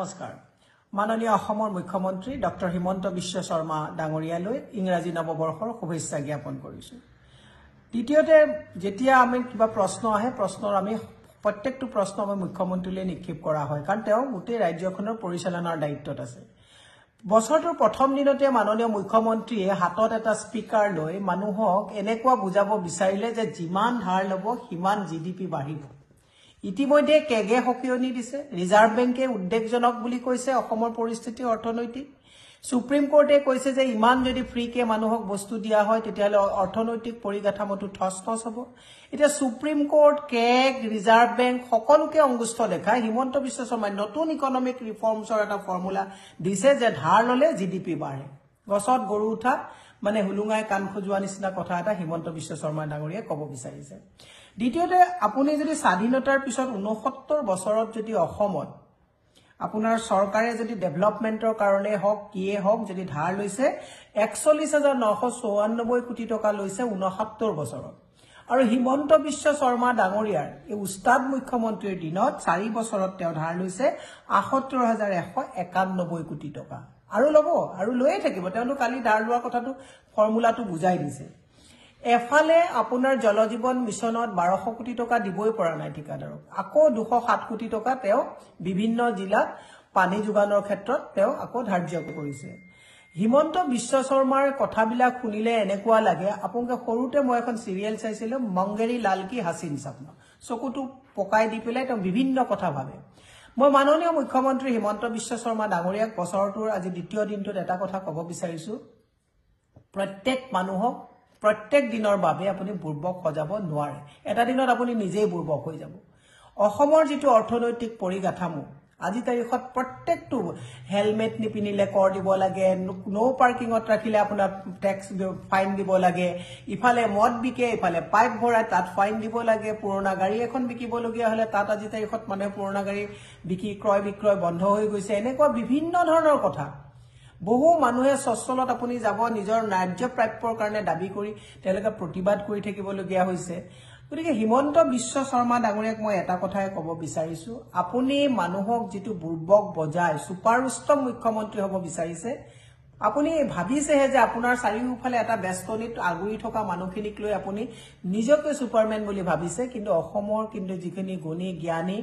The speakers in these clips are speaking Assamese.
নমস্কাৰ মাননীয় অসমৰ মুখ্যমন্ত্ৰী ডক্টৰ হিমন্ত বিশ্ব শৰ্মা ডাঙৰীয়ালৈ ইংৰাজী নৱবৰ্ষৰ শুভেচ্ছা জ্ঞাপন কৰিছো। দ্বিতীয়তে যেতিয়া আমি কিবা প্ৰশ্ন আহে প্ৰশ্নৰ আমি প্ৰত্যেকটো প্ৰশ্ন আমি মুখ্যমন্ত্ৰীলৈ নিক্ষেপ কৰা হয় কাৰণ তেওঁ গোটেই ৰাজ্যখনৰ পৰিচালনাৰ দায়িত্বত আছে। বছৰটোৰ প্ৰথম দিনতে মাননীয় মুখ্যমন্ত্ৰীয়ে হাতত এটা স্পিকাৰ লৈ মানুহক এনেকুৱা বুজাব বিচাৰিলে যে যিমান ধাৰ ল'ব সিমান জিডিপি বাঢ়িব। ইতিমধ্যে কেগে হকিয়নি দিছে, ৰিজাৰ্ভ বেংকে উদ্বেগজনক বুলি কৈছে অসমৰ পৰিস্থিতি অৰ্থনৈতিক। সুপ্ৰিম কোৰ্টে কৈছে যে ইমান যদি ফ্ৰীকে মানুহক বস্তু দিয়া হয় তেতিয়াহ'লে অৰ্থনৈতিক পৰিকাঠামোটো ঠছ হ'ব। এতিয়া supreme court, keg, reserve bank সকলোকে অংগুষ্ঠ দেখাই হিমন্ত বিশ্ব শৰ্মাই নতুন ইকনমিক ৰিফৰ্মছৰ এটা ফৰ্মুলা দিছে যে ধাৰ ল'লে জিডিপি বাঢ়ে। গছত গৰু উঠা মানে হুলুঙাই কাণ খজোৱা নিচিনা কথা এটা হিমন্ত বিশ্ব শৰ্মা ডাঙৰীয়াই ক'ব বিচাৰিছে। দ্বিতীয়তে আপুনি যদি স্বাধীনতাৰ পিছত 69 বছৰত যদি অসমত আপোনাৰ চৰকাৰে যদি ডেভেলপমেন্টৰ কাৰণে হওক কিয়ে হওক যদি ধাৰ লৈছে 41,994 কোটি টকা লৈছে 69 বছৰত। আৰু হিমন্ত বিশ্ব শৰ্মা ডাঙৰীয়াৰ এই উস্তাদ মুখ্যমন্ত্ৰীৰ দিনত 4 বছৰত তেওঁ ধাৰ লৈছে 78,191 কোটি টকা। আৰু ল'ব আৰু লৈয়ে থাকিব। তেওঁলোক কালি ধাৰ লোৱাৰ কথাটো ফৰ্মুলাটো বুজাই দিছে। এফালে আপোনাৰ জলজীৱন মিছনত 1200 কোটি টকা দিবই পৰা নাই ঠিকাদাৰক। আকৌ 207 কোটি টকা তেওঁ বিভিন্ন জিলাত পানী যোগানৰ ক্ষেত্ৰত তেওঁ আকৌ ধাৰ্য কৰিছে। হিমন্ত বিশ্ব শৰ্মাৰ কথাবিলাক শুনিলে এনেকুৱা লাগে আপোনালোকে সৰুতে মই এখন সিৰিয়েল চাইছিলো মংগেৰী লাল কি হাসিন স্বপ্ন। চকুটো পকাই দি পেলাই তেওঁ বিভিন্ন কথা ভাবে। মই মাননীয় মুখ্যমন্ত্ৰী হিমন্ত বিশ্ব শৰ্মা ডাঙৰীয়াক বছৰটোৰ আজি দ্বিতীয় দিনটোত এটা কথা ক'ব বিচাৰিছো, প্ৰত্যেক মানুহক প্ৰত্যেক দিনৰ বাবে আপুনি বুৰ্বক সজাব নোৱাৰে। এটা দিনত আপুনি নিজেই বুৰ্বক হৈ যাব। অসমৰ যিটো অৰ্থনৈতিক পৰিকাঠামো আজি তাৰিখত প্ৰত্যেকটো হেলমেট নিপিনিলে কৰ দিব লাগে, নো পাৰ্কিঙত ৰাখিলে আপোনাৰ টেক্স ফাইন দিব লাগে, ইফালে মদ বিকে ইফালে পাইপ ভৰাই তাত ফাইন দিব লাগে, পুৰণা গাড়ী এখন বিকিবলগীয়া হলে তাত আজি তাৰিখত মানে পুৰণা গাড়ী ক্ৰয় বিক্ৰয় বন্ধ হৈ গৈছে। এনেকুৱা বিভিন্ন ধৰণৰ কথা। বহু মানুহে সচ্ছলত আপুনি যাব নিজৰ ন্যায্য প্ৰাপ্যৰ কাৰণে দাবী কৰি তেওঁলোকে প্ৰতিবাদ কৰি থাকিবলগীয়া হৈছে। গতিকে হিমন্ত বিশ্ব শৰ্মা ডাঙৰীয়াক মই এটা কথাই ক'ব বিচাৰিছো, আপুনি মানুহক যিটো বুৰ্বক বজাই সুপাৰ উত্তম মুখ্যমন্ত্ৰী হ'ব বিচাৰিছে, আপুনি ভাবিছেহে যে আপোনাৰ চাৰিওফালে এটা বেষ্টনীত আগুৰি থকা মানুহখিনিক লৈ আপুনি নিজকে সুপাৰমেন বুলি ভাবিছে। কিন্তু অসমৰ কিন্তু যিখিনি গুণী জ্ঞানী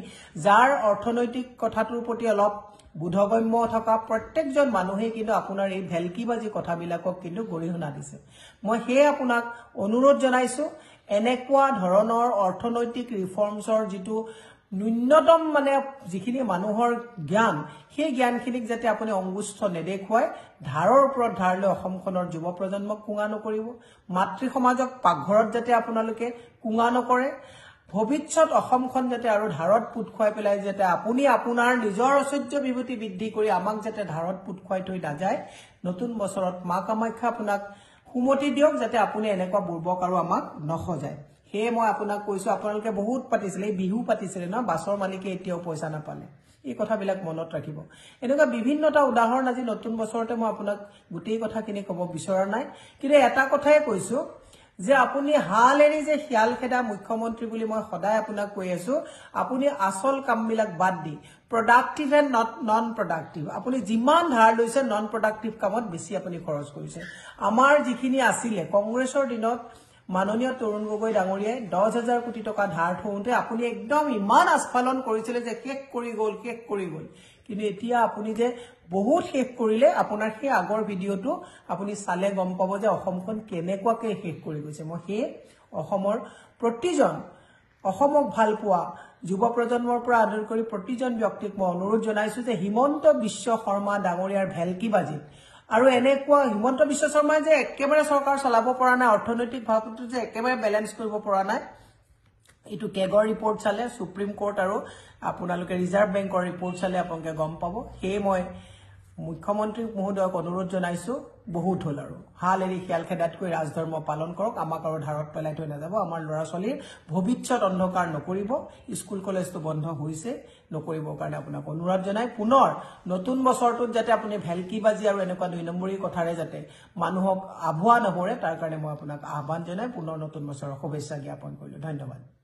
যাৰ অৰ্থনৈতিক কথাটোৰ প্ৰতি অলপ বোধগম্য থকা প্ৰত্যেকজন মানুহে কিন্তু আপোনাৰ এই ভেলকিবাজি কথাবিলাকক কিন্তু গৰিহণা দিছে। মই সেয়ে আপোনাক অনুৰোধ জনাইছো এনেকুৱা ধৰণৰ অৰ্থনৈতিক ৰিফৰ্মছৰ যিটো ন্যূনতম মানে যিখিনি মানুহৰ জ্ঞান সেই জ্ঞানখিনিক যাতে আপুনি অংগুষ্ঠ নেদেখুৱাই ধাৰৰ ওপৰত ধাৰ লৈ অসমখনৰ যুৱ প্ৰজন্মক কুঙা নকৰিব, মাতৃ সমাজক পাকঘৰত যাতে আপোনালোকে কুঙা নকৰে, ভৱিষ্যত অসমখন যাতে আৰু ধাৰত পুত খুৱাই পেলাই যাতে আপুনি আপোনাৰ নিজৰ ঐশ্বৰ্য বিভূতি বৃদ্ধি কৰি আমাক যাতে ধাৰত পুত খুৱাই থৈ নাযায়। নতুন বছৰত মা কামাখ্যা আপোনাক সুমতি দিয়ক যাতে আপুনি এনেকুৱা বুৰ্বক আৰু আমাক নসজায়। সেয়ে মই আপোনাক কৈছো, আপোনালোকে বহুত পাতিছিলে, এই বিহু পাতিছিলে ন, বাছৰ মালিকে এতিয়াও পইচা নাপালে। এই কথাবিলাক মনত ৰাখিব। এনেকুৱা বিভিন্নটা উদাহৰণ আজি নতুন বছৰতে মই আপোনাক গোটেই কথাখিনি ক'ব বিচৰা নাই, কিন্তু এটা কথাই কৈছো যে আপুনি হাল এৰি যে শিয়াল খেদা মুখ্যমন্ত্ৰী বুলি মই সদায় আপোনাক কৈ আছো, আপুনি আচল কামবিলাক বাদ দি প্ৰডাক্টিভ এণ্ড নন প্ৰডাক্টিভ আপুনি যিমান ধাৰ লৈছে নন প্ৰডাক্টিভ কামত বেছি আপুনি খৰচ কৰিছে। আমাৰ যিখিনি আছিলে কংগ্ৰেছৰ দিনত মাননীয় তৰুণ গগৈ ডাঙৰীয়াই 10,000 কোটি টকা ধাৰ থওঁতে আপুনি একদম ইমান আস্ফালন কৰিছিলে যে শেষ কৰি গ'ল। কিন্তু এতিয়া আপুনি যে বহুত শেষ কৰিলে, আপোনাৰ সেই আগৰ ভিডিঅ'টো আপুনি চালে গম পাব যে অসমখন কেনেকুৱাকৈ শেষ কৰি গৈছে। মই সেই অসমৰ প্ৰতিজন অসমক ভাল পোৱা যুৱ প্ৰজন্মৰ পৰা আদৰ কৰি প্ৰতিজন ব্যক্তিক মই অনুৰোধ জনাইছো যে হিমন্ত বিশ্ব শৰ্মা ডাঙৰীয়াৰ ভেলকিবাজি আৰু এনেকুৱা হিমন্ত বিশ্ব শৰ্মাই যে একেবাৰে চৰকাৰ চলাব পৰা নাই, অৰ্থনৈতিক ভাৱটো যে একেবাৰে বেলেঞ্চ কৰিব পৰা নাই, এইটো কেগৰ ৰিপৰ্ট চালে, সুপ্ৰিম কোৰ্ট আৰু আপোনালোকে ৰিজাৰ্ভ বেংকৰ ৰিপৰ্ট চালে আপোনালোকে গম পাব। সেয়ে মই মুখ্যমন্ত্ৰী মহোদয়ক অনুৰোধ জনাইছো, বহুত হ'ল আৰু হাল এৰি শিয়াল খেদাতকৈ ৰাজধৰ্ম পালন কৰক, আমাক আৰু ধাৰত পেলাই থৈ নাযাব। আমাৰ ল'ৰা ছোৱালীৰ ভৱিষ্যত অন্ধকাৰ নকৰিব। স্কুল কলেজটো বন্ধ হৈছে, নকৰিবৰ কাৰণে আপোনাক অনুৰোধ জনাই পুনৰ নতুন বছৰটোত যাতে আপুনি ভেলকিবাজি আৰু এনেকুৱা 2 নম্বৰী কথাৰে যাতে মানুহক আভুৱা নকৰে তাৰ কাৰণে মই আপোনাক আহ্বান জনাই পুনৰ নতুন বছৰৰ শুভেচ্ছা জ্ঞাপন কৰিলো। ধন্যবাদ।